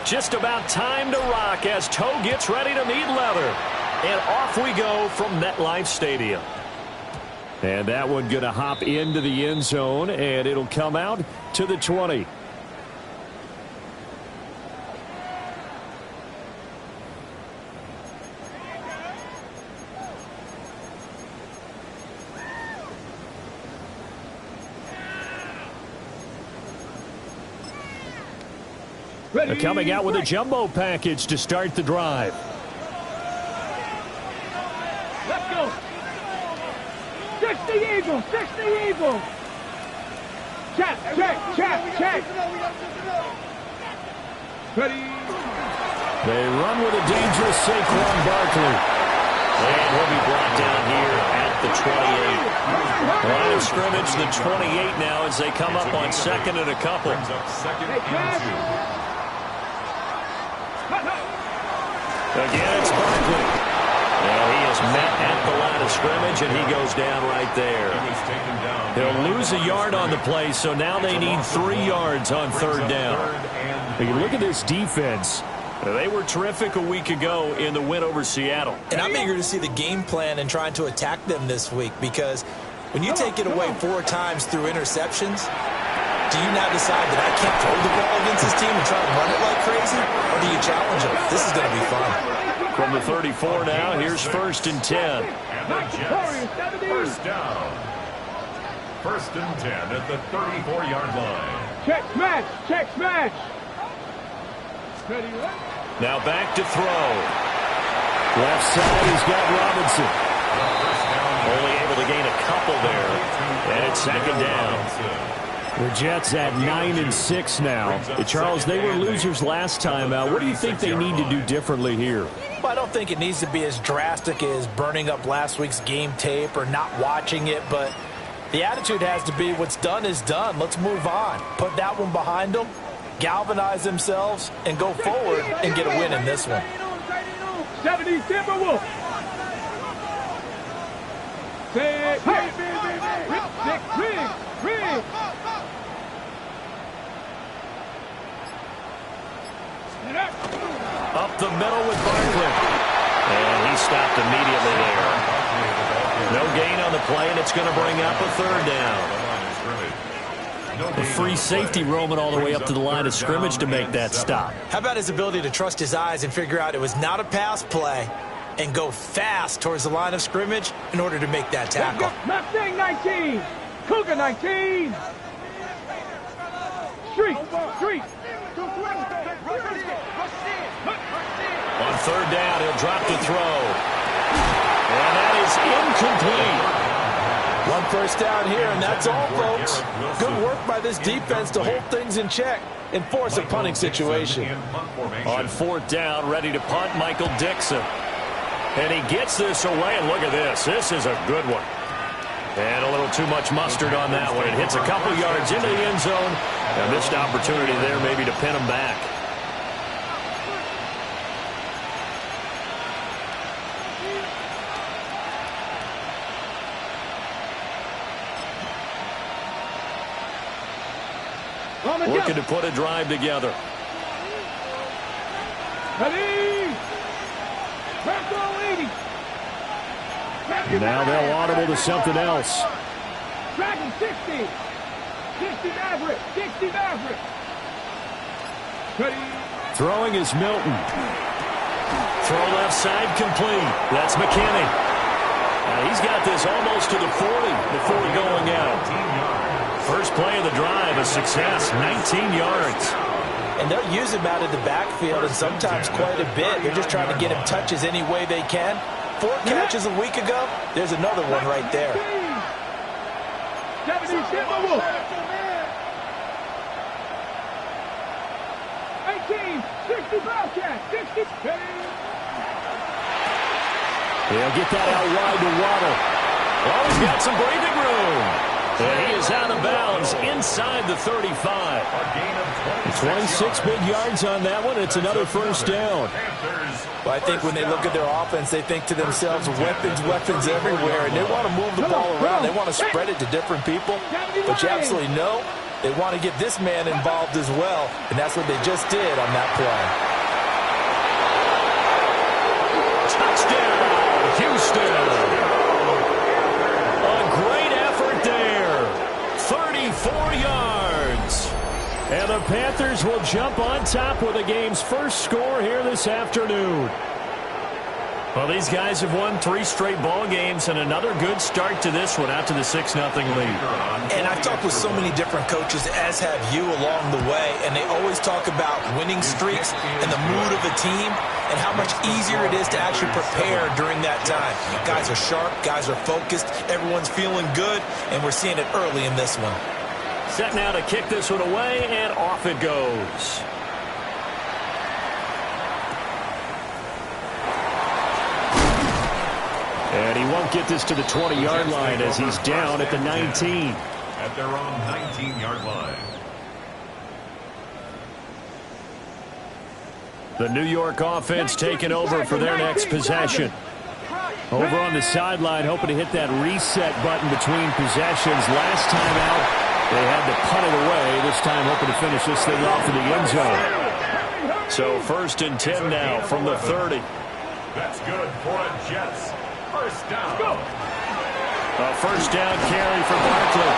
Just about time to rock as toe gets ready to meet leather. And off we go from MetLife Stadium. And that one going to hop into the end zone, and it'll come out to the 20. They're coming out with a jumbo package to start the drive. Let's go. 60 Eagles, 60 Eagles. Check. Ready. They run with a dangerous Saquon Barkley. And he'll be brought down here at the 28. Line of scrimmage, the 28 now as they come up on second and a couple. Again, it's Barkley. And he is met at the line of scrimmage, and he goes down right there. He'll lose a yard on the play, so now they need 3 yards on third down. You look at this defense. They were terrific a week ago in the win over Seattle. And I'm eager to see the game plan and trying to attack them this week, because when you take it away 4 times through interceptions, do you now decide that I can't throw the ball against this team and try to run it like crazy? Or do you challenge them? This is going to be fun. From the 34 now, here's 1st and 10. First down. 1st and 10 at the 34-yard line. Check smash. Now back to throw. Left side, he's got Robinson. Only able to gain a couple there. And it's 2nd down. The Jets at 9-6 now. Charles, they were losers last time out. What do you think they need to do differently here? Well, I don't think it needs to be as drastic as burning up last week's game tape or not watching it, but the attitude has to be what's done is done. Let's move on. Put that one behind them, galvanize themselves, and go forward and get a win in this one. 70 Timberwolves. Say, Rig. Up the middle with Barkley. And he stopped immediately there. No gain on the play, and it's going to bring up a 3rd down. A free safety roaming all the way up to the line of scrimmage to make that stop. How about his ability to trust his eyes and figure out it was not a pass play and go fast towards the line of scrimmage in order to make that tackle? Mustang 19. Cougar 19. Street. On 3rd down, he'll drop the throw. And that is incomplete. 1 first down here, and that's all, folks. Good work by this defense to hold things in check and force a punting situation. On 4th down, ready to punt, Michael Dixon. And he gets this away, and look at this. This is a good one. And a little too much mustard on that one. It hits a couple yards into the end zone. A missed opportunity there maybe to pin him back. Looking to put a drive together. Ready. Now they'll audible to something else. Dragon 60. 60 Maverick. Ready. Throwing is Milton. Throw left side complete. That's McKinney. He's got this almost to the 40 before going out. First play of the drive, a success, 19 yards. And they'll use him out of the backfield, and sometimes quite a bit. They're just trying to get him touches any way they can. 4 catches a week ago. There's another one right there. 70 Timberwolves. 18, 60 Bobcat, 60. He'll get that out wide to Waddle. Oh, he's got some breathing room. And he is out of bounds inside the 35. 26 big yards on that one. It's another first down. Well, I think when they look at their offense, they think to themselves, weapons everywhere, and they want to move the ball around. They want to spread it to different people. But you absolutely know They want to get this man involved as well, and that's what they just did on that play. Touchdown, Houston. A great effort there. 34 yards. And the Panthers will jump on top with the game's first score here this afternoon. Well, these guys have won 3 straight ball games and another good start to this one out to the 6-0 lead. And I've talked with so many different coaches, as have you, along the way, and they always talk about winning streaks and the mood of a team and how much easier it is to actually prepare during that time. Guys are sharp, guys are focused, everyone's feeling good, and we're seeing it early in this one. Set now to kick this one away, and off it goes. And he won't get this to the 20-yard line as he's down at the 19. At their own 19-yard line. The New York offense taking over for their next possession. Over on the sideline, hoping to hit that reset button between possessions. Last time out, they had to punt it away. This time hoping to finish this thing off in the end zone. So 1st and 10 now from the 30. That's good for a Jets. First down. A first down carry for Barkley.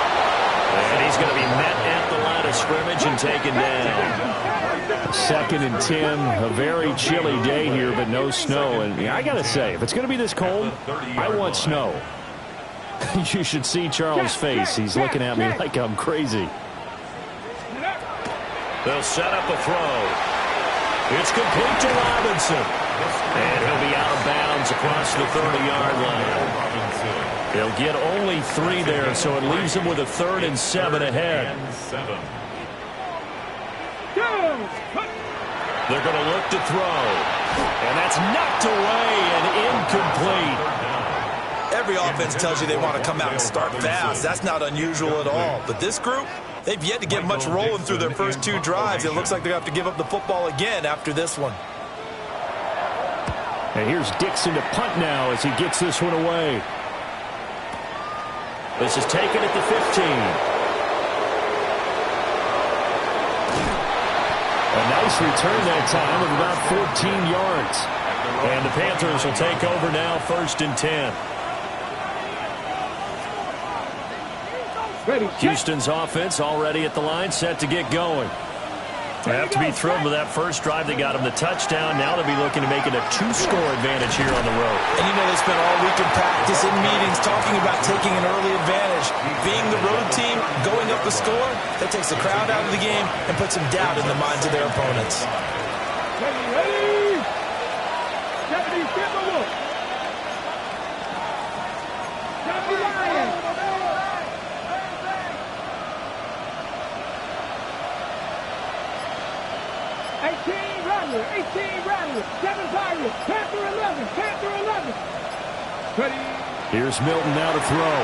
And he's going to be met at the line of scrimmage and taken down. 2nd and 10. A very chilly day here, but no snow. And I got to say, if it's going to be this cold, I want snow. You should see Charles' face. He's looking at me like I'm crazy. They'll set up a throw. It's complete to Robinson. And he'll be out of bounds across the 30-yard line. They'll get only 3 there, so it leaves them with a 3rd and 7 ahead. They're going to look to throw. And that's knocked away and incomplete. Every offense tells you they want to come out and start fast. That's not unusual at all. But this group, they've yet to get much rolling through their first 2 drives. It looks like they're going to have to give up the football again after this one. And here's Dixon to punt now as he gets this one away. This is taken at the 15. A nice return that time of about 14 yards. And the Panthers will take over now, 1st and 10. Houston's offense already at the line, set to get going. They have to be thrilled with that first drive. They got him the touchdown. Now they'll be looking to make it a 2-score advantage here on the road. And you know they spent all week in practice, in meetings, talking about taking an early advantage. Being the road team, going up the score, that takes the crowd out of the game and puts some doubt in the minds of their opponents. Ready? Deputy Timberwolf. Deputy Lion. 18 Rattler, 7 Tigers, Panther 11, Panther 11. Ready? Here's Milton now to throw.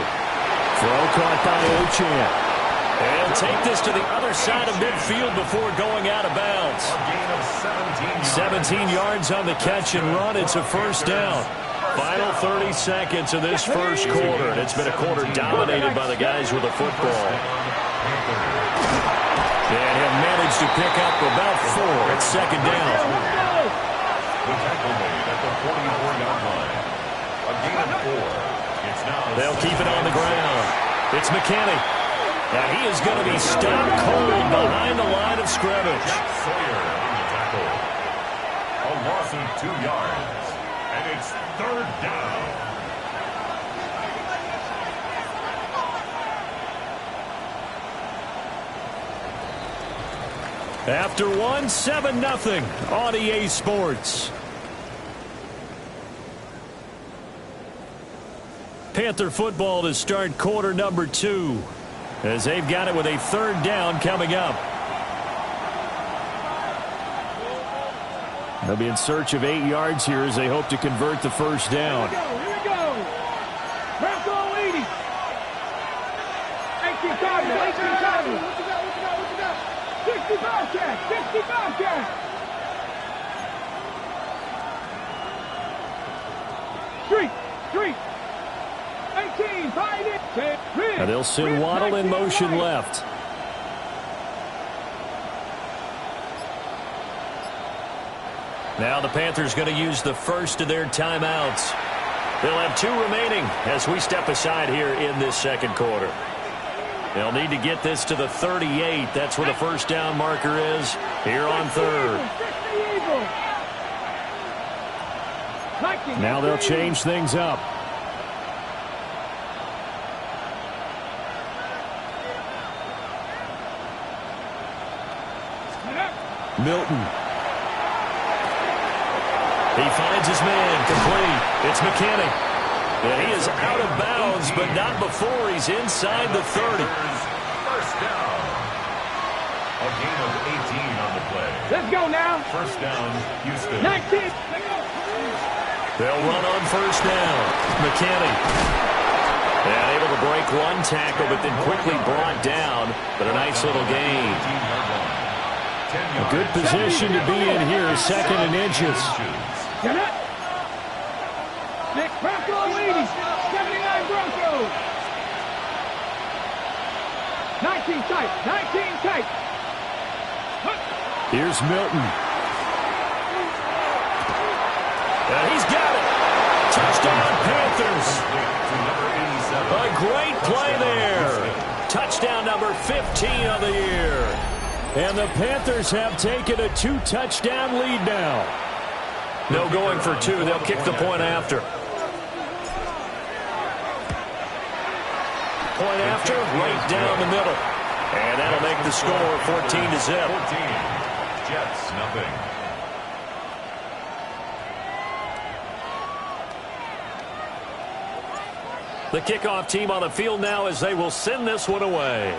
Throw caught by Ochan. And take this to the other side of midfield before going out of bounds. A gain of 17 yards on the catch and run. It's a first down. Final 30 seconds of this first quarter. And it's been a quarter dominated by the guys with the football. And he'll manage to pick up about 4 at 2nd down. The tackle made at the 44-yard line. A gain of 4. It's now. They'll keep it on the ground. It's McKinney. Now he is going to be stopped cold behind the line of scrimmage. Sawyer on the tackle. A loss of 2 yards. And it's 3rd down. After 7-0 on EA Sports. Panther football to start quarter number 2 as they've got it with a 3rd down coming up. They'll be in search of 8 yards here as they hope to convert the first down. Here we go. Marco 80. 18 Tigers, 18 Tigers. What you got? 65 catch, 65 catch. Street. 18, find it. Now they'll send Waddle in motion left. Now the Panthers going to use the first of their timeouts. They'll have 2 remaining as we step aside here in this second quarter. They'll need to get this to the 38. That's where the first down marker is here on third. Now they'll change things up. Milton. He finds his man, complete. It's McKinney. And he is out of bounds, but not before he's inside the 30. First down. A gain of 18 on the play. Let's go now. First down, Houston. 19. They'll run on first down. McKinney. And able to break one tackle, but then quickly brought down. But a nice little gain. A good position to be in here, 2nd and inches. Get it. Nick Bronco leading. 79 Broncos. 19 tight. 19 tight. Here's Milton. And he's got it. Touchdown, Panthers. A great play there. Touchdown number 15 of the year. And the Panthers have taken a 2-touchdown lead now. No going for 2. They'll kick the point after. Point after, right down the middle. And that'll make the score 14-0. 14. Jets, nothing. The kickoff team on the field now as they will send this one away.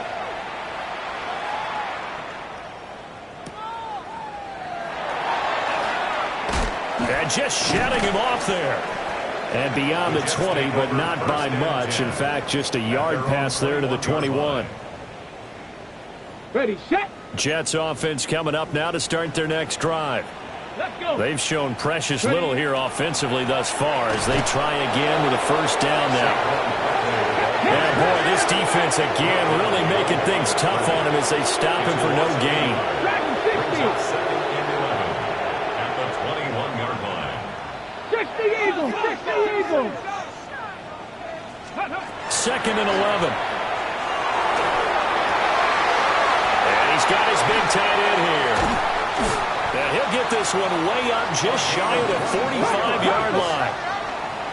And just shutting him off there. And beyond the 20, but not by much. In fact, just a yard pass there to the 21. Ready, set. Jets offense coming up now to start their next drive. Let's go. They've shown precious little here offensively thus far as they try again with a first down now. And boy, this defense again really making things tough on him as they stop him for no gain. Dragon 60. At the 21-yard line. 60 Eagles. 60 Eagles. 2nd and 11. And he's got his big tight end here. And he'll get this one way up just shy of the 45-yard line.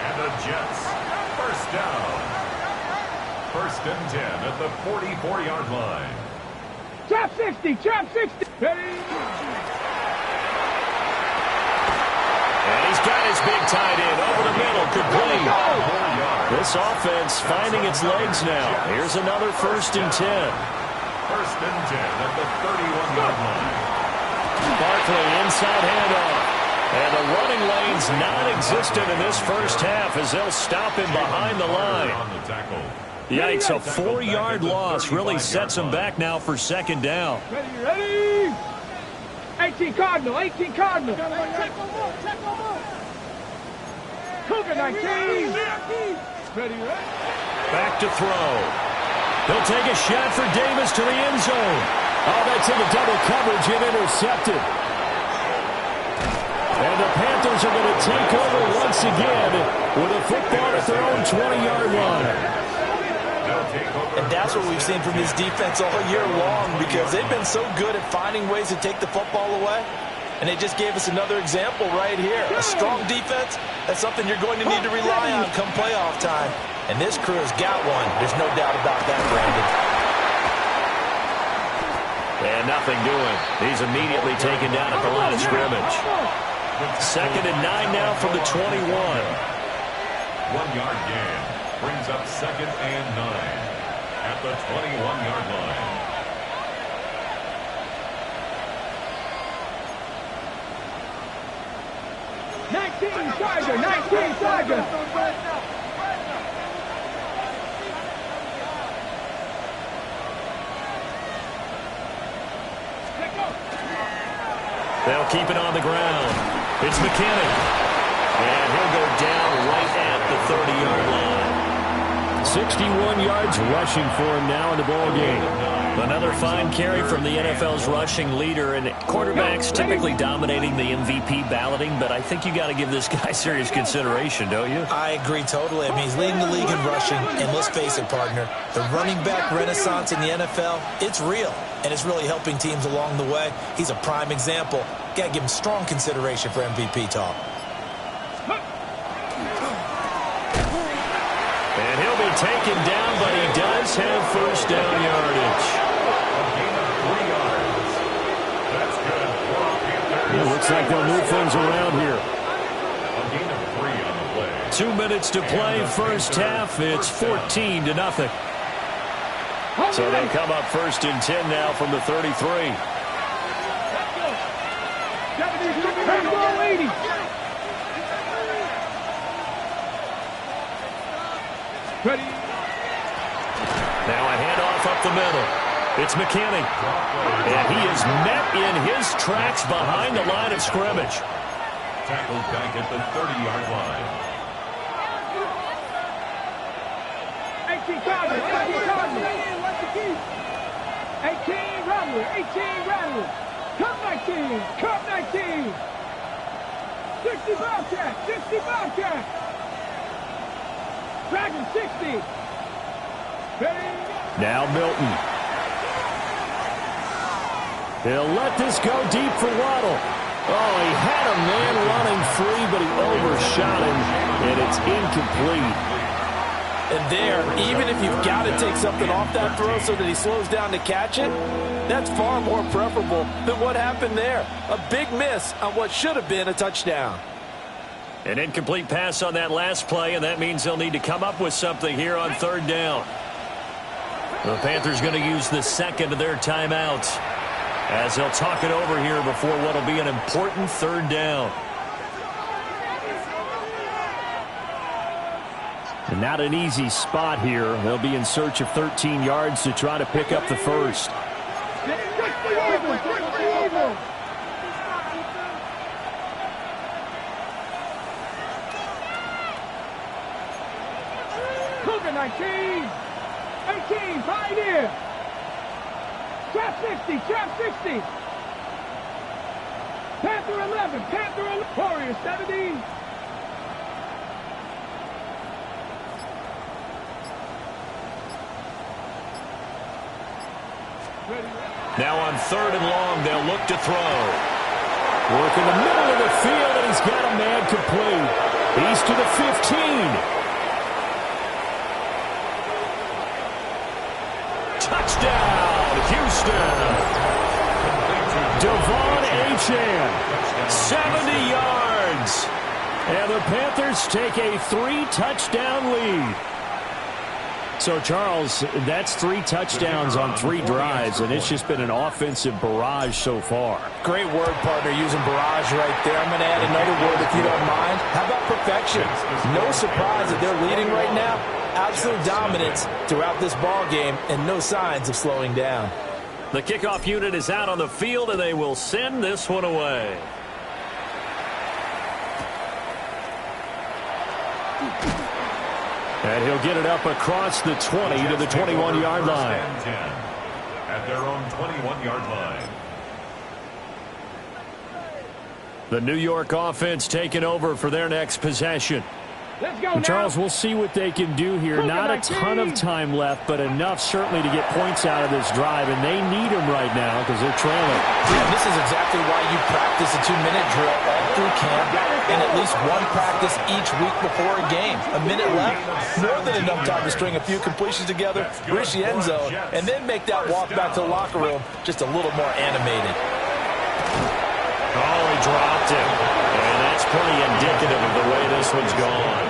And the Jets, first down. 1st and 10 at the 44-yard line. Trap 60. Trap 60. Ready. And he's got his big tight end over the middle, complete. This offense finding its legs now. Here's another 1st and 10. 1st and 10 at the 31-yard line. Barkley inside handoff. And the running lane's non-existent in this first half as they'll stop him behind the line. On the tackle. Yikes, a 4-yard loss really sets him back now for 2nd down. Ready. 18 Cardinal. 18 Cardinal. Cougar 19. Ready. Back to throw. He'll take a shot for Davis to the end zone. Oh, that's into double coverage and intercepted. And the Panthers are going to take over once again with a football at their own 20-yard line. And that's what we've seen from this defense all year long because they've been so good at finding ways to take the football away. And they just gave us another example right here. A strong defense, that's something you're going to need to rely on come playoff time. And this crew has got one. There's no doubt about that, Brandon. And nothing doing. He's immediately taken down at the line of scrimmage. 2nd and 9 now from the 21. 1-yard gain brings up 2nd and 9 at the 21-yard line. Tiger, 19 Tiger. They'll keep it on the ground. It's McKinnon. And he'll go down right at the 30-yard line. 61 yards rushing for him now in the ball game. Another fine carry from the NFL's rushing leader, and quarterbacks typically dominating the MVP balloting, but I think you got to give this guy serious consideration, don't you? I agree totally. I mean, he's leading the league in rushing, and let's face it, partner, the running back renaissance in the NFL, it's real, and it's really helping teams along the way. He's a prime example. Got to give him strong consideration for MVP talk. And he'll be taken down, but he does have first down yardage. It looks like they'll move things around here. 2 minutes to play, first half. It's 14-0. So they come up first and 10 now from the 33. Now a handoff up the middle. It's McKinney. And he is met in his tracks behind the line of scrimmage. Tackled back at the 30-yard line. 18 Cardinals. 18 Rattler. 18 Rattler. Cup 19. Cup 19. 60 Bobcat. 60 Bobcat. Dragon 60. Now Milton. He'll let this go deep for Waddle. Oh, he had a man running free, but he overshot him, and it's incomplete. And there, even if you've got to take something off that throw so that he slows down to catch it, that's far more preferable than what happened there. A big miss on what should have been a touchdown. An incomplete pass on that last play, and that means they'll need to come up with something here on third down. The Panthers going to use the second of their timeouts as they'll talk it over here before what will be an important third down. And not an easy spot here. They'll be in search of 13 yards to try to pick up the first. Cougar 19. 18, Pioneer. Trap 60, Trap 60. Panther 11, Panther 11. Warrior 70. Now on third and long, they'll look to throw. Work in the middle of the field, and he's got a man complete. He's to the 15. Touchdown, Houston. Devon Achane, 70 yards. And the Panthers take a 3-touchdown lead. So, Charles, that's 3 touchdowns on 3 drives, and it's just been an offensive barrage so far. Great word, partner, using barrage right there. I'm going to add another word if you don't mind. How about perfection? No surprise that they're leading right now. Absolute dominance throughout this ball game and no signs of slowing down. The kickoff unit is out on the field, and they will send this one away. And he'll get it up across the 20 to the 21-yard line. At their own 21-yard line. The New York offense taking over for their next possession. Let's go And Charles, we'll see what they can do here. Not a ton of time left, but enough certainly to get points out of this drive, and they need them right now because they're trailing. Yeah, this is exactly why you practice a 2-minute drill all through camp and at least one practice each week before a game. A minute left, more than enough time to string a few completions together, reach the end zone, and then make that walk back to the locker room just a little more animated. Oh, he dropped it. And that's pretty indicative of the way this one's gone.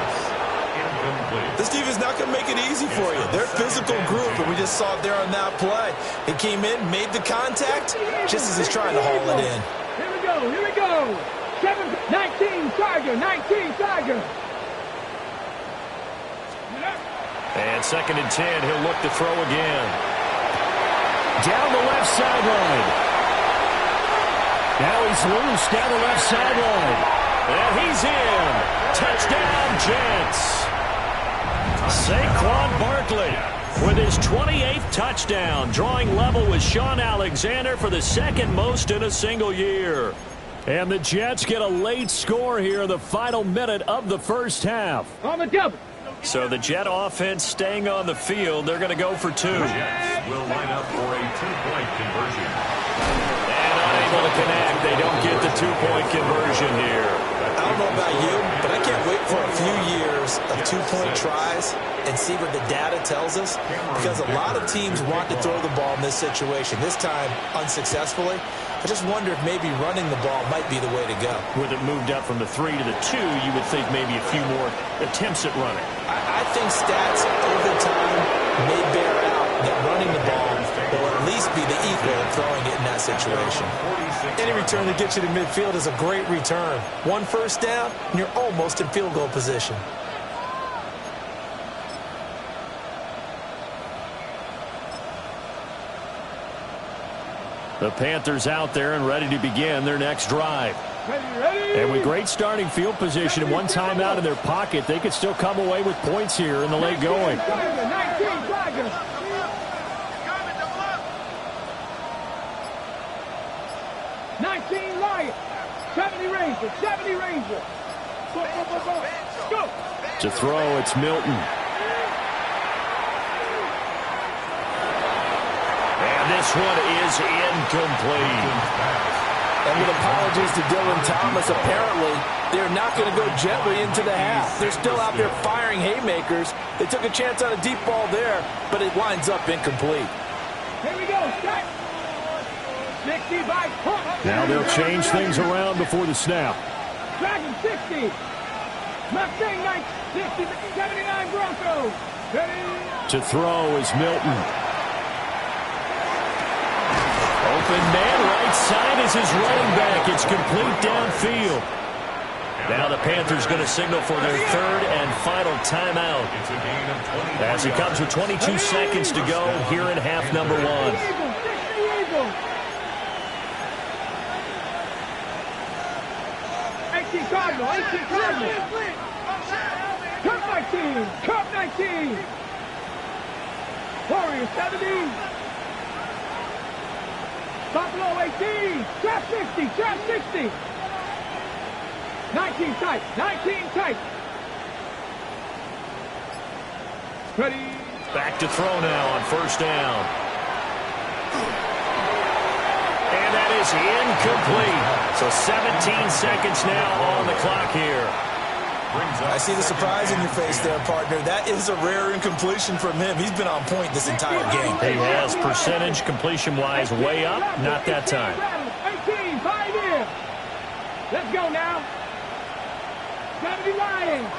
This defense is not going to make it easy for you. They're a physical group, and we just saw it there on that play. He came in, made the contact, just as he's trying to haul it in. Here we go, here we go. 19 Tiger, 19 Tiger. And second and 10, he'll look to throw again. Down the left sideline. Now he's loose down the left sideline. And he's in. Touchdown, Jets. Saquon Barkley with his 28th touchdown, drawing level with Shaun Alexander for the second most in a single year. And the Jets get a late score here in the final minute of the first half. On the double. So the Jet offense staying on the field. They're going to go for two. Jets will line up for a two-point conversion. And unable to connect. They don't get the two-point conversion here. I don't know about you, but I can't wait for a few years of two-point tries and see what the data tells us, because a lot of teams want to throw the ball in this situation. This time, unsuccessfully. I just wonder if maybe running the ball might be the way to go. With it moved up from the 3 to the 2, you would think maybe a few more attempts at running. I think stats over time may bear out that running the ball will at least be the equal of throwing it in that situation. Any return that gets you to midfield is a great return. One first down, and you're almost in field goal position. The Panthers out there and ready to begin their next drive. Ready. And with great starting field position and one timeout in their pocket, they could still come away with points here in the late going. 19 Tigers. 19 Lions. 70 Rangers. 70 Rangers. Go. To throw, it's Milton. And this one is incomplete. And with apologies to Dylan Thomas, apparently they're not going to go gently into the half. They're still out there firing haymakers. They took a chance on a deep ball there, but it winds up incomplete. Here we go. Start. 60 by point. Now they'll change things around before the snap. Dragon 60. Mustang 60. 79 Broncos. Ready. To throw is Milton. Open man, right side is his running back. It's complete downfield. Now the Panthers going to signal for their third and final timeout. As it comes with 22 seconds to go here in half number one. 18 Cardinal. 18 Cardinal. Cup 19. Cup 19. Warriors 70. Buffalo 18. Trap 60. Trap 60. 19 tight. 19 tight. Ready. Back to throw now on first down. And that is incomplete. So 17 seconds now on the clock here. I see the surprise in your face there, partner. That is a rare incompletion from him. He's been on point this entire game. He has percentage completion-wise way up. Not that time. 18, 5 in. Let's go now. 70 Lions.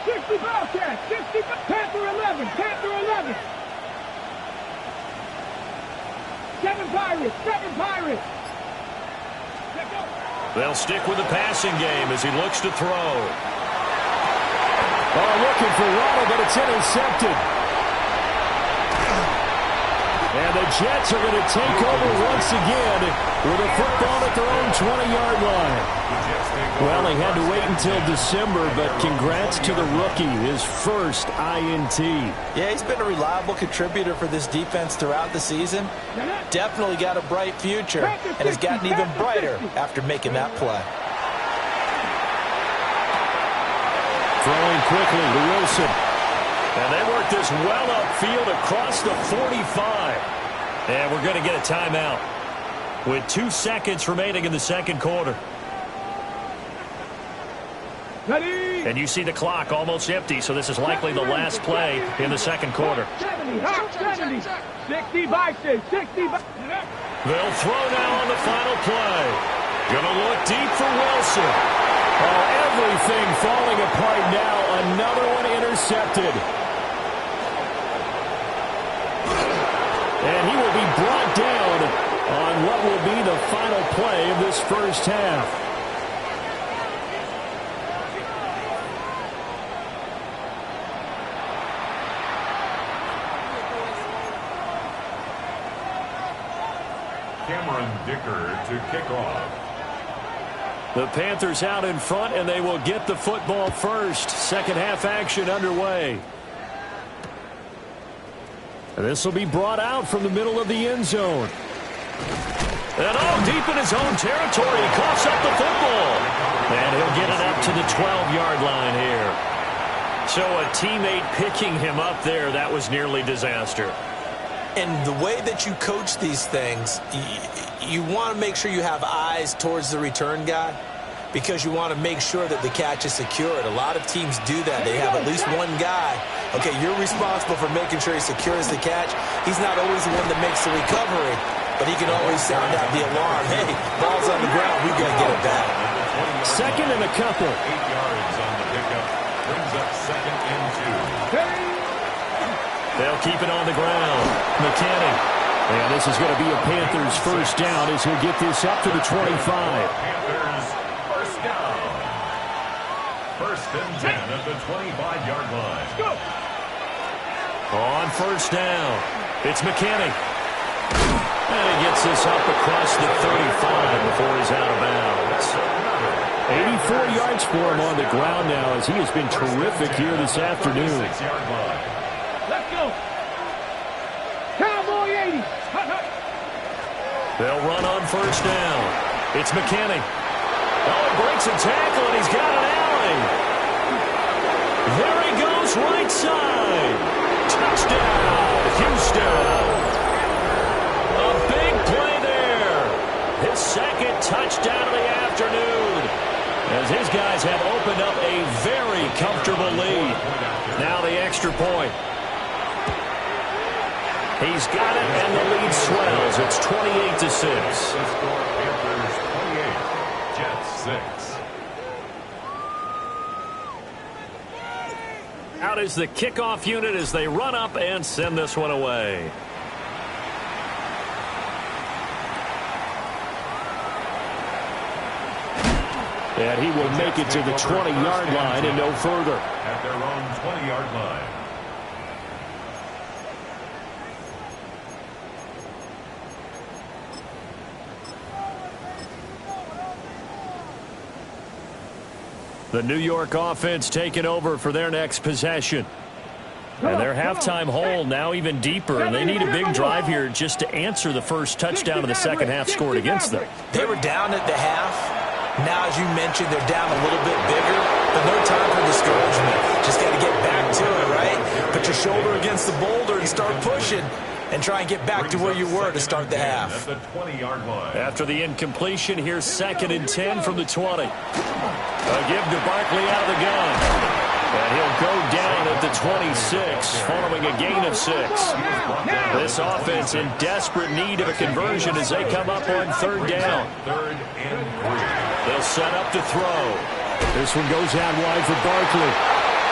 60 Bobcats. 60 Panther 11. Panther 11. 7 Pirates. 7 Pirates. Let's go. They'll stick with the passing game as he looks to throw. Oh, looking for Waddle, but it's intercepted. And the Jets are going to take over once again with a football at their own 20-yard line. Well, he had to wait until December, but congrats to the rookie, his first INT. Yeah, he's been a reliable contributor for this defense throughout the season. Definitely got a bright future and has gotten even brighter after making that play. Throwing quickly to Wilson. And they work this well upfield across the 45. And we're going to get a timeout with 2 seconds remaining in the second quarter. Ready. And you see the clock almost empty, so this is likely the last play in the second quarter. 70. 70. 60 Bison. 60 Bison. They'll throw now on the final play. Gonna look deep for Wilson. Oh, everything falling apart now. Another one intercepted. And he will be brought down on what will be the final play of this first half. Cameron Dicker to kick off. The Panthers out in front, and they will get the football first. Second half action underway. This will be brought out from the middle of the end zone. And deep in his own territory, he coughs up the football. And he'll get it up to the 12-yard line here. So a teammate picking him up there, that was nearly disaster. And the way that you coach these things, you want to make sure you have eyes towards the return guy because you want to make sure that the catch is secured. A lot of teams do that. They have at least one guy. Okay, you're responsible for making sure he secures the catch. He's not always the one that makes the recovery, but he can always sound out the alarm. Hey, ball's on the ground. We've got to get it back. Second and a couple. 8 yards on the pickup. Brings up second and 2. They'll keep it on the ground. McKinney. And this is going to be a Panthers first down as he'll get this up to the 25. Panthers first down. First and 10 at the 25-yard line. Go. On first down, it's McKinney. And he gets this up across the 35 before he's out of bounds. 84 yards for him on the ground now as he has been terrific here this afternoon. 6-yard line. Let's go. Cowboy 80. They'll run on first down. It's McKinney. He breaks a tackle, and he's got an alley. There he goes, right side. Touchdown, Houston. A big play there. His second touchdown of the afternoon. As his guys have opened up a very comfortable lead. Now the extra point. He's got it, and the lead swells. It's 28-6. The score, Panthers 28, Jets 6. Out is the kickoff unit as they run up and send this one away. And he will make it to the 20-yard line and no further. At their own 20-yard line. The New York offense taking over for their next possession. And their halftime hole now even deeper, and they need a big drive here just to answer the first touchdown of the second half scored against them. They were down at the half. Now, as you mentioned, they're down a little bit bigger, but no time for discouragement. Just got to get back to it, right? Put your shoulder against the boulder and start pushing and try and get back to where you were to start the half. At the 20-yard line. After the incompletion, here's second and 10 from the 20. A give to Barkley out of the gun. And he'll go down at the 26 following a gain of 6. This offense in desperate need of a conversion as they come up on third down. Third and 3. They'll set up to throw. This one goes out wide for Barkley.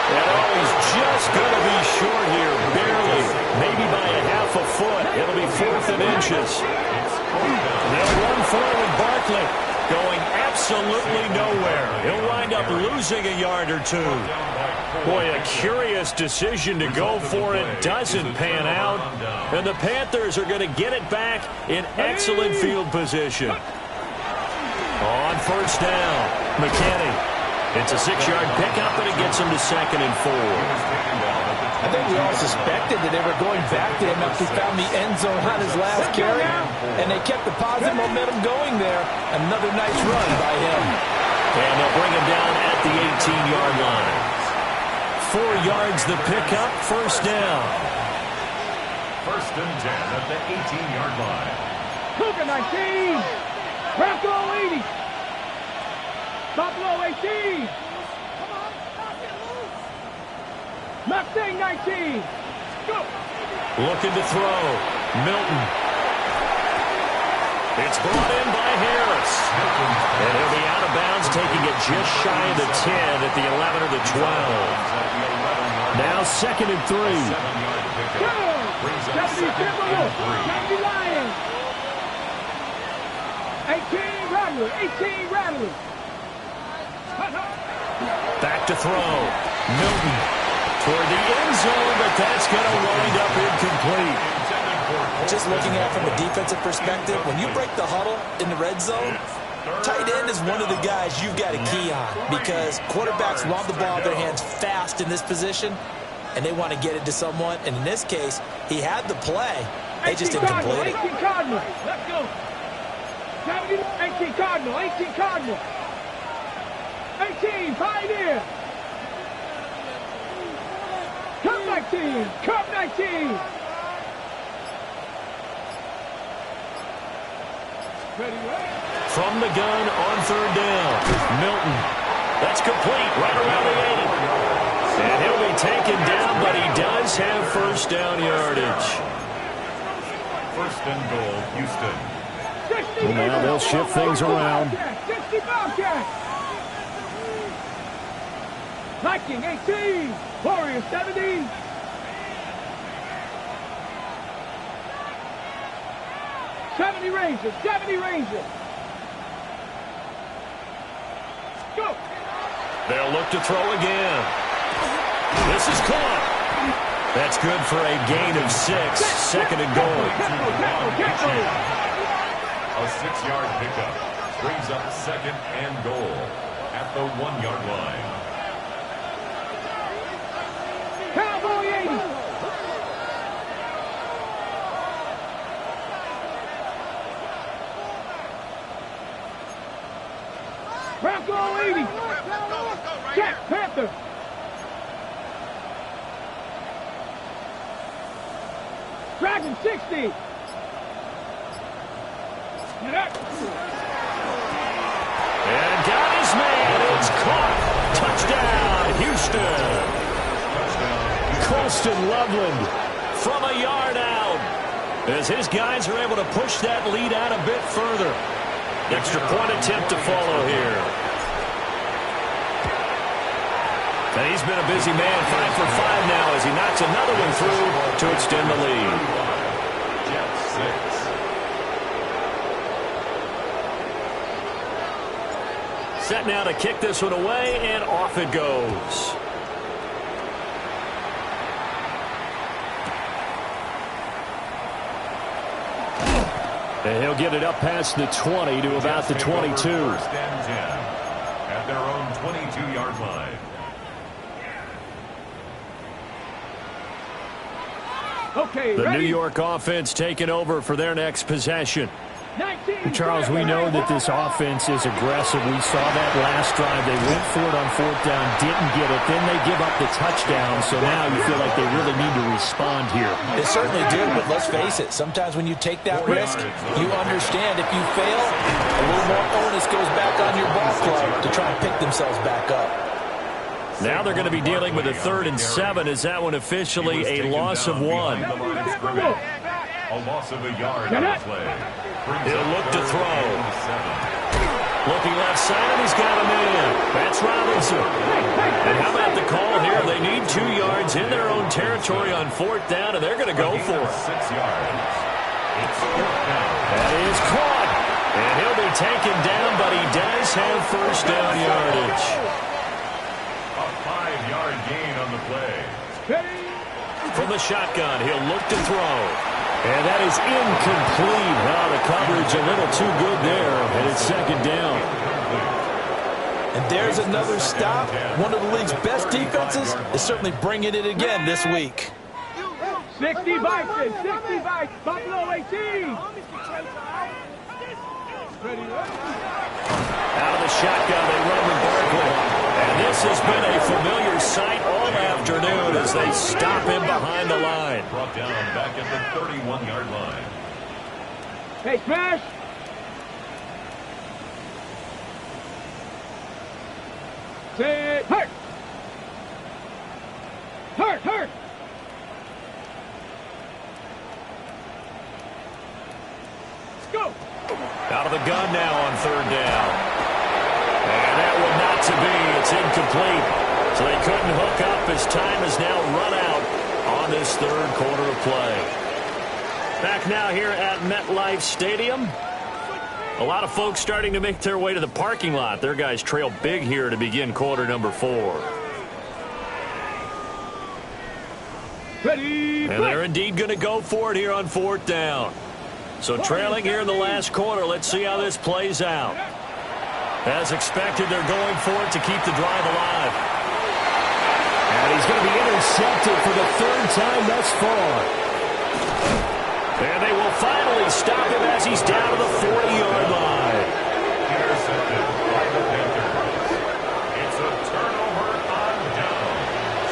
And he's just going to be short here, barely. Maybe by a half a foot. It'll be 4th and inches. They'll run forward Barkley, going absolutely nowhere. He'll wind up losing a yard or two. Boy, a curious decision to go for it. Doesn't pan out. And the Panthers are going to get it back in excellent field position. On first down, McKinney. It's a 6-yard pickup, and it gets him to second and 4. I think we all suspected that they were going back to him after he found the end zone on his last carry, and they kept the positive momentum going there. Another nice run by him. And they'll bring him down at the 18-yard line. 4 yards the pickup, first down. First and 10 at the 18-yard line. Cougar 19. Bronco 80. Buffalo 18. Mustang 19. Go. Looking to throw. Milton. It's brought in by Harris. And he'll be out of bounds, taking it just shy of the 10 at the 11 or the 12. Now second and 3. Go. Deputy Timberwolf. Deputy Lions. 18 Rattler. 18 Rattler. Back to throw. Milton toward the end zone, but that's going to wind up incomplete. Just looking at it from a defensive perspective, when you break the huddle in the red zone, Tight end is one of the guys you've got to key on because quarterbacks want the ball in their hands fast in this position, and they want to get it to someone. And in this case, he had the play. They just didn't complete it. 18 Cardinal. Let's go. 18 Cardinal. 18 Cardinal. 18 Pioneer. Come 19. Come 19. From the gun on third down. Milton. That's complete right around the 8. And he'll be taken down, but he does have first down yardage. First and goal, Houston. Well, now they'll shift things around. 60 Bobcats. Viking 18. Warriors 70. Rangers, 70 Rangers. Go. They'll look to throw again. This is caught. That's good for a gain of 6. Second and goal. A 6-yard pickup brings up second and goal at the 1-yard line. Cowboy 80. Bronco 80. Jack Panther. Dragon 60. Get up. And got his man. It's caught. Touchdown, Houston. Colston Loveland from a yard out. As his guys are able to push that lead out a bit further. Extra point attempt to follow here. And he's been a busy man, 5 for 5 now as he knocks another one through to extend the lead. Jets 6. Set now to kick this one away, and off it goes. And he'll get it up past the 20 to about the 22. First and 10 at their own 22-yard line. Okay, The ready? New York offense taking over for their next possession. 19. Charles, we know that this offense is aggressive. We saw that last drive. They went for it on fourth down, didn't get it. Then they give up the touchdown. So now you feel like they really need to respond here. They certainly do, but let's face it. Sometimes when you take that risk, you understand if you fail, a little more onus goes back on your ball club to try and pick themselves back up. Now they're going to be dealing with a 3rd and 7. Is that one officially a loss of 1? A loss of a yard on the play. He'll look to throw. Looking left side, and he's got a man. That's Robinson. And how about the call here? They need 2 yards in their own territory on fourth down, and they're going to go for it. 6 yards. It's fourth down. That is caught. And he'll be taken down, but he does have first down yardage. A 5-yard gain on the play. From the shotgun, he'll look to throw. And that is incomplete. Well, the coverage a little too good there, and it's second down. And there's another stop. One of the league's best defenses is certainly bringing it again this week. 60 Vikings, 60 Vikings, Buffalo 18. Out of the shotgun, they run with Barkley. And this has been a familiar sight all afternoon as they stop him behind the line. Brought down back at the 31-yard line. Hey, smash. Say, hurt. Hurt, hurt. Let's go. Out of the gun now on third down. And that one not to be. It's incomplete. So they couldn't hook up as time has now run out on this third quarter of play. Back now here at MetLife Stadium. A lot of folks starting to make their way to the parking lot. Their guys trail big here to begin quarter number 4. Ready. And they're indeed going to go for it here on fourth down. So trailing here in the last quarter. Let's see how this plays out. As expected, they're going for it to keep the drive alive. And he's going to be intercepted for the third time thus far. And they will finally stop him as he's down to the 40-yard line. Intercepted by the Panthers. It's a turnover on downs.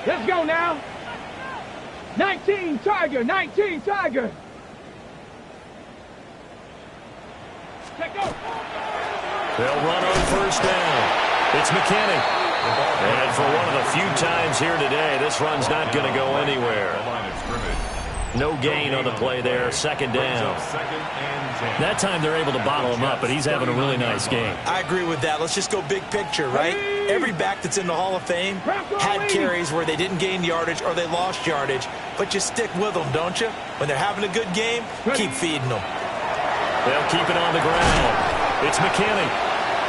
Let's go now. 19 Tiger, 19 Tiger. Let's go. They'll run on first down. It's McKinney. And for one of the few times here today, this run's not going to go anywhere. No gain on the play there. Second down. That time they're able to bottle him up, but he's having a really nice game. I agree with that. Let's just go big picture, right? Every back that's in the Hall of Fame had carries where they didn't gain yardage or they lost yardage, but you stick with them, don't you? When they're having a good game, keep feeding them. They'll keep it on the ground. It's McKinney.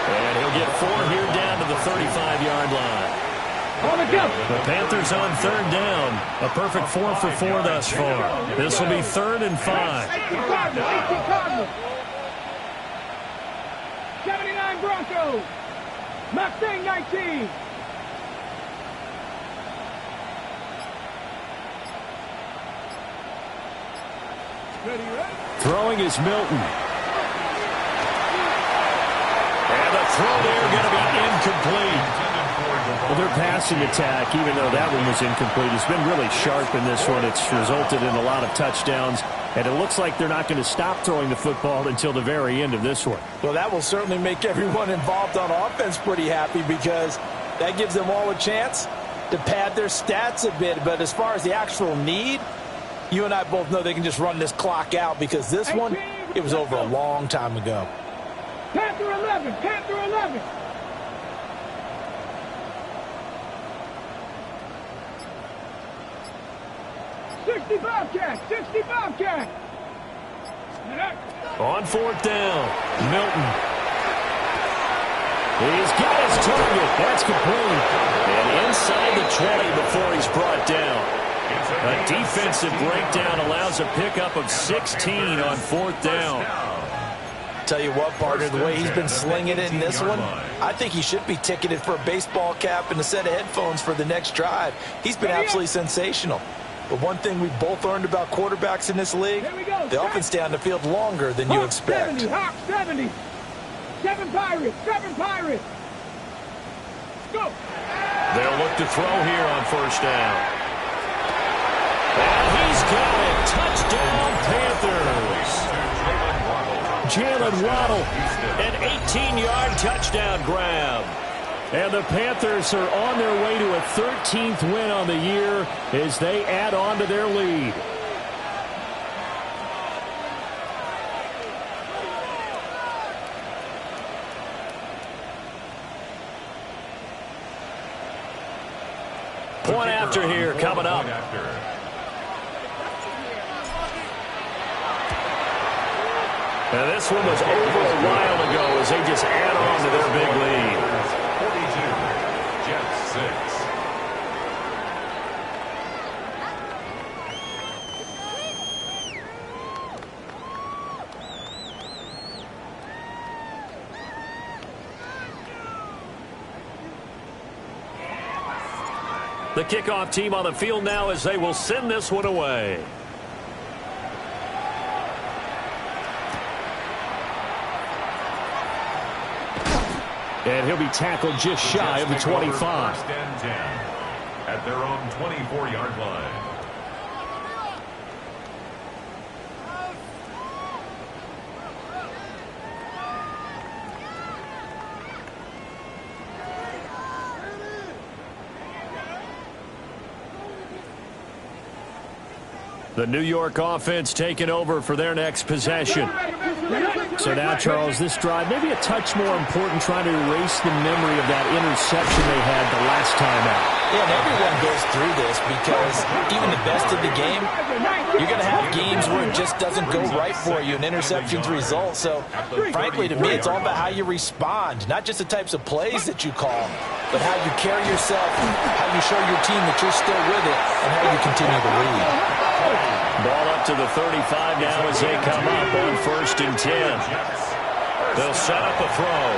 And he'll get 4 here down to the 35-yard line. The Panthers on third down. A perfect 4 for 4 thus far. This will be 3rd and 5. 79 Broncos. Mustang 19. Throwing is Milton. And the throw there going to be incomplete. Well, their passing attack, even though that one was incomplete, has been really sharp in this one. It's resulted in a lot of touchdowns, and it looks like they're not going to stop throwing the football until the very end of this one. Well, that will certainly make everyone involved on offense pretty happy because that gives them all a chance to pad their stats a bit. But as far as the actual need, you and I both know they can just run this clock out because this one, it was over a long time ago. Panther 11, Panther 11. Bobcat. On fourth down, Milton. He's got his target. That's complete. And inside the 20 before he's brought down. A defensive breakdown allows a pickup of 16 on fourth down. Tell you what, partner, the way he's been slinging it in this one, I think he should be ticketed for a baseball cap and a set of headphones for the next drive. He's been absolutely sensational. But one thing we both learned about quarterbacks in this league, they often stay on the field longer than you expect. 70, Hawk 70. 7 Pirates, 7 Pirates. Go. They'll look to throw here on first down. And he's got it. Touchdown, Panthers. Jalen Waddle, an 18-yard touchdown grab. And the Panthers are on their way to a 13th win on the year as they add on to their lead. Point after here coming up. And this one was over a while ago as they just add on to their big lead. 42, Jets 6. The kickoff team on the field now as they will send this one away. And he'll be tackled just shy of the 25. First and 10 at their own 24-yard line. The New York offense taking over for their next possession. So now, Charles, this drive maybe a touch more important, trying to erase the memory of that interception they had the last time out. Yeah, and everyone goes through this because even the best of the game, you're going to have games where it just doesn't go right for you, and interceptions result. So, frankly, to me, it's all about how you respond, not just the types of plays that you call. but how you carry yourself, how you show your team that you're still with it, and how you continue to lead. Ball up to the 35 now as they come up on 1st and 10. They'll set up a throw.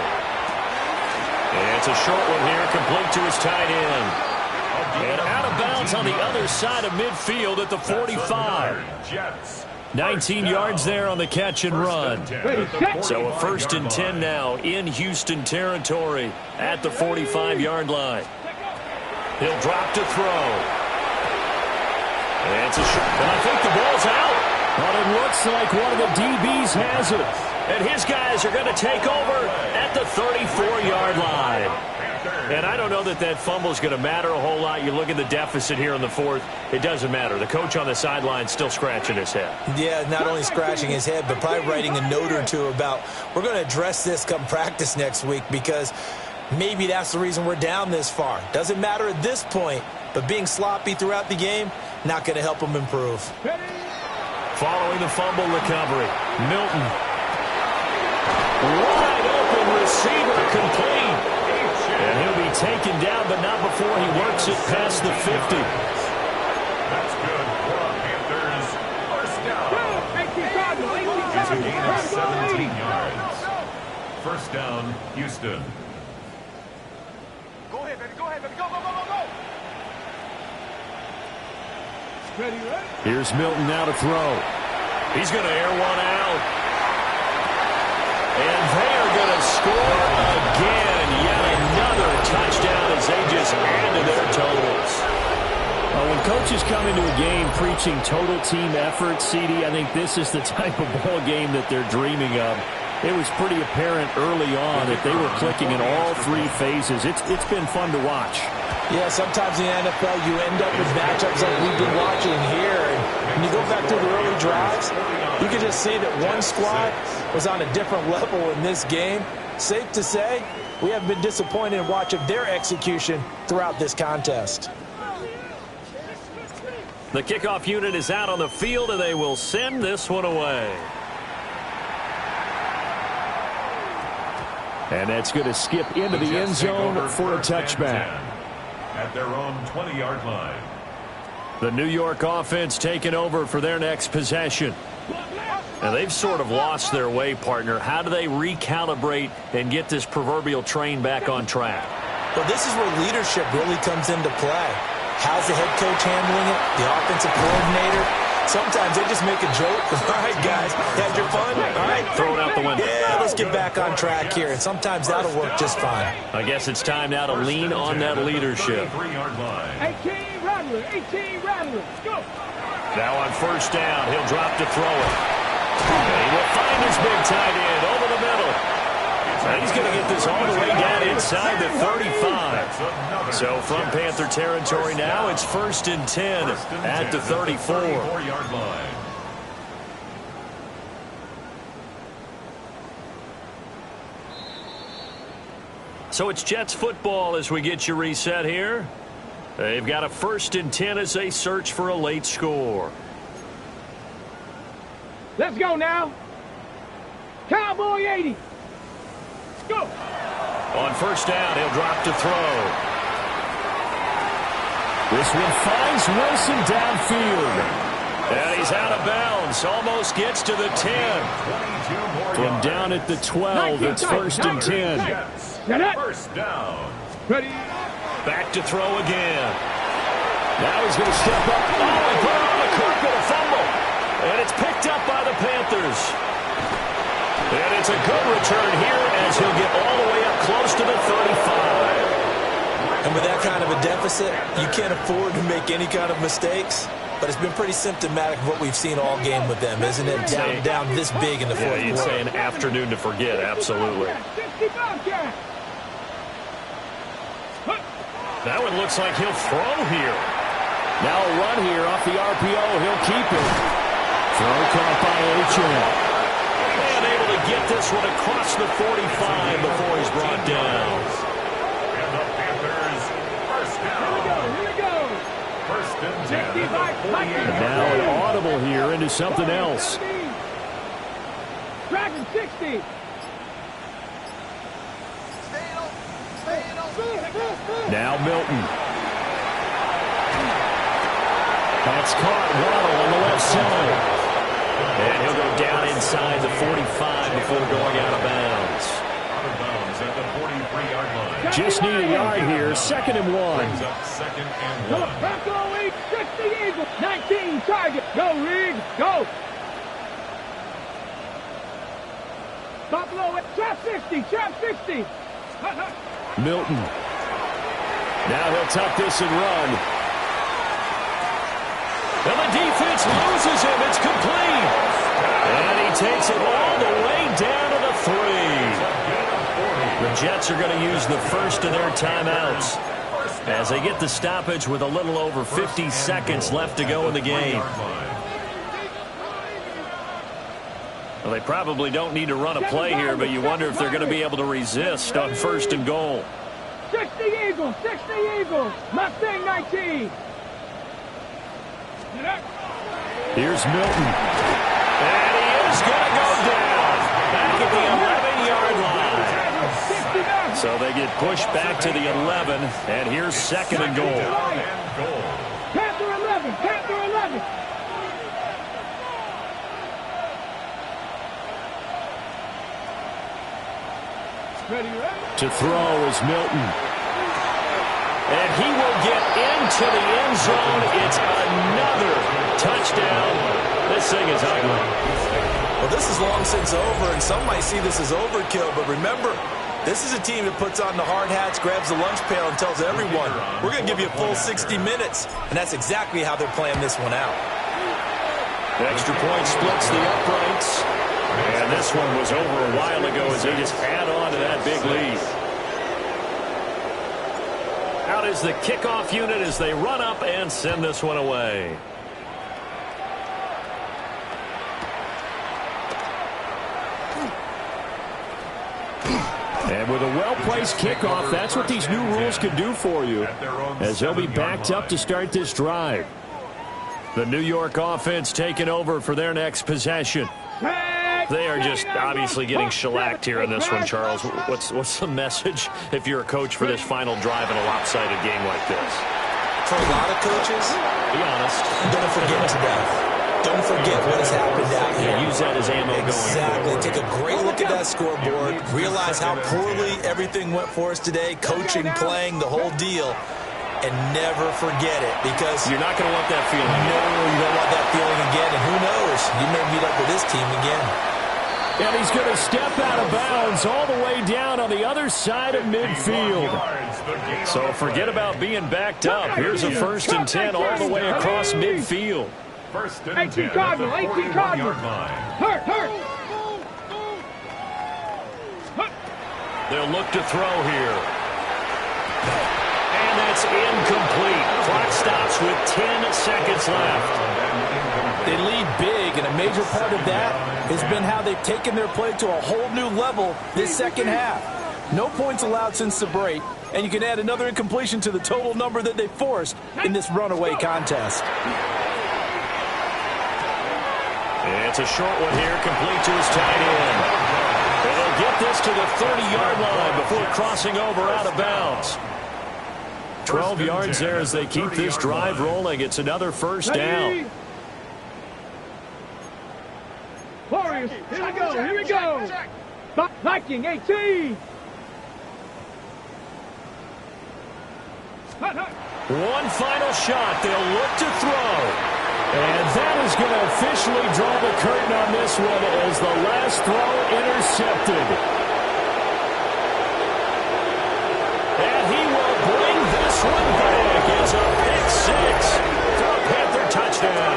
And it's a short one here, complete to his tight end. And out of bounds on the other side of midfield at the 45. 19 yards there on the catch and run. So a 1st and 10 now in Houston territory at the 45-yard line. He'll drop to throw. And it's a shot. And I think the ball's out. But it looks like one of the DBs has it. And his guys are going to take over at the 34-yard line. And I don't know that that fumble is going to matter a whole lot. You look at the deficit here in the 4th. It doesn't matter. The coach on the sideline still scratching his head. Yeah, not only scratching his head, but probably writing a note or two about, we're going to address this come practice next week, because maybe that's the reason we're down this far. Doesn't matter at this point, but being sloppy throughout the game, not going to help him improve. Following the fumble recovery, Milton. Wide open receiver, complete. And he'll be taken down, but not before he works it past the 50. That's good for the Panthers. First down. It's a gain of 17 yards. First down, Houston. Go ahead, baby. Go ahead, baby. Go, go, go, go, go. Ready, ready? Here's Milton now to throw. He's going to air one out. And they are going to score again. Yet another touchdown as they just add to their totals. When coaches come into a game preaching total team effort, CD, I think this is the type of ball game that they're dreaming of. It was pretty apparent early on that they were clicking in all 3 phases. It's been fun to watch. Yeah, sometimes in the NFL you end up with matchups like we've been watching here. And when you go back to the early drives, you can just see that one squad was on a different level in this game. Safe to say, we have been disappointed in watching their execution throughout this contest. The kickoff unit is out on the field, and they will send this one away. And that's going to skip into the end zone for a touchback. At their own 20-yard line. The New York offense taking over for their next possession. Now, they've sort of lost their way, partner. How do they recalibrate and get this proverbial train back on track? Well, this is where leadership really comes into play. How's the head coach handling it? The offensive coordinator? Sometimes they just make a joke. All right, guys, had your fun? All right, throw it out the window. Yeah, let's get back on track here. And sometimes that'll work just fine. I guess it's time now to lean on that leadership. 18 Rattler, 18 Rattler. Go. Now on first down, he'll drop to throw it. And he will find his big tight end over the middle. And he's going to get this all the way down inside the 35. So from Panther territory now, it's 1st and 10 at the 34. line. So it's Jets football as we get you reset here. They've got a 1st and 10 as they search for a late score. Let's go now. Cowboy 80. Go. On first down, he'll drop to throw. This one finds Wilson downfield. And he's out of bounds. Almost gets to the 10. From down at the 12, it's 1st and 10. First down. Ready. Back to throw again. Now he's going to step up. Oh, he put it on the carpet, a fumble. And it's picked up by the Panthers. And it's a good return here as he'll get all the way up close to the 35. And with that kind of a deficit, you can't afford to make any kind of mistakes. But it's been pretty symptomatic of what we've seen all game with them, isn't it? Down this big in the fourth quarter. Yeah, you'd say an afternoon to forget, absolutely. That one looks like he'll throw here. Now a run here off the RPO. He'll keep it. Throw caught by Achane. And able to get this one across the 45 before he's brought down. And the Panthers, first down. Here we go. First and 10 at the 48. And now an audible here into something else. Dragon 60. Now Milton. That's caught. Waddle on the left side. And he'll go down inside the 45 before going out of bounds. Out of bounds at the 43-yard line. Just need a yard here. 2nd and 1. Brings up 2nd and 1. Buffalo League, 60 Eagles, 19 target. Go, League, go. Buffalo, trap 60, trap 60. Milton. Now he'll tuck this and run. And the defense loses him. It's complete. And he takes it all the way down to the 3. The Jets are going to use the first of their timeouts as they get the stoppage with a little over 50 seconds left to go in the game. Well, they probably don't need to run a play here, but you wonder if they're going to be able to resist on 1st and goal. 60 Eagles, 60 Eagles. Mustang 19. Here's Milton. And he is going to go down back at the 11-yard line. So they get pushed back to the 11, and here's 2nd and goal. Panther 11, Panther 11. Ready? To throw is Milton. And he will get into the end zone. It's another touchdown. This thing is ugly. Well, this is long since over, and some might see this as overkill, but remember, this is a team that puts on the hard hats, grabs the lunch pail, and tells everyone, we're going to give you a full 60 minutes. And that's exactly how they're playing this one out. The extra point splits the uprights. And this one was over a while ago as they just add on to that big lead. Out is the kickoff unit as they run up and send this one away. And with a well-placed kickoff, that's what these new rules can do for you, as they'll be backed up to start this drive. The New York offense taking over for their next possession. They are just obviously getting shellacked here in this one, Charles. What's the message if you're a coach for this final drive in a lopsided game like this? For a lot of coaches, Be honest. don't forget today. Don't forget what has happened out here. Use that as ammo going Exactly. forward. Take a great look at that scoreboard. Realize how poorly everything went for us today. Coaching, playing, the whole deal. And never forget it, because You're not going to want that feeling. no, you don't want that feeling again. And who knows? You may meet up with this team again. And he's going to step out of bounds all the way down on the other side of midfield. So forget about being backed up. Here's a 1st and 10 all the way across midfield. 1st and 18 10 at Cardinal, the 18 41-yard Cardinal. line. Hurt. They'll look to throw here. And that's incomplete. Clock stops with 10 seconds left. They lead big, and a major part of that has been how they've taken their play to a whole new level this second half. No points allowed since the break, and you can add another incompletion to the total number that they forced in this runaway contest. It's a short one here, complete to his tight end. And they'll get this to the 30-yard line before crossing over out of bounds. 12 yards there as they keep this drive rolling. It's another 1st down. Warriors, here we go. Viking 18. One final shot. They'll look to throw. And that is going to officially draw the curtain on this one as the last throw intercepted. And he will bring this one back as a pick 6 for a Panther touchdown.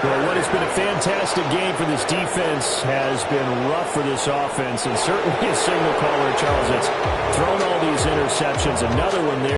Well, what has been a fantastic game for this defense has been rough for this offense, and certainly a signal caller, Charles, that's thrown all these interceptions. Another one there.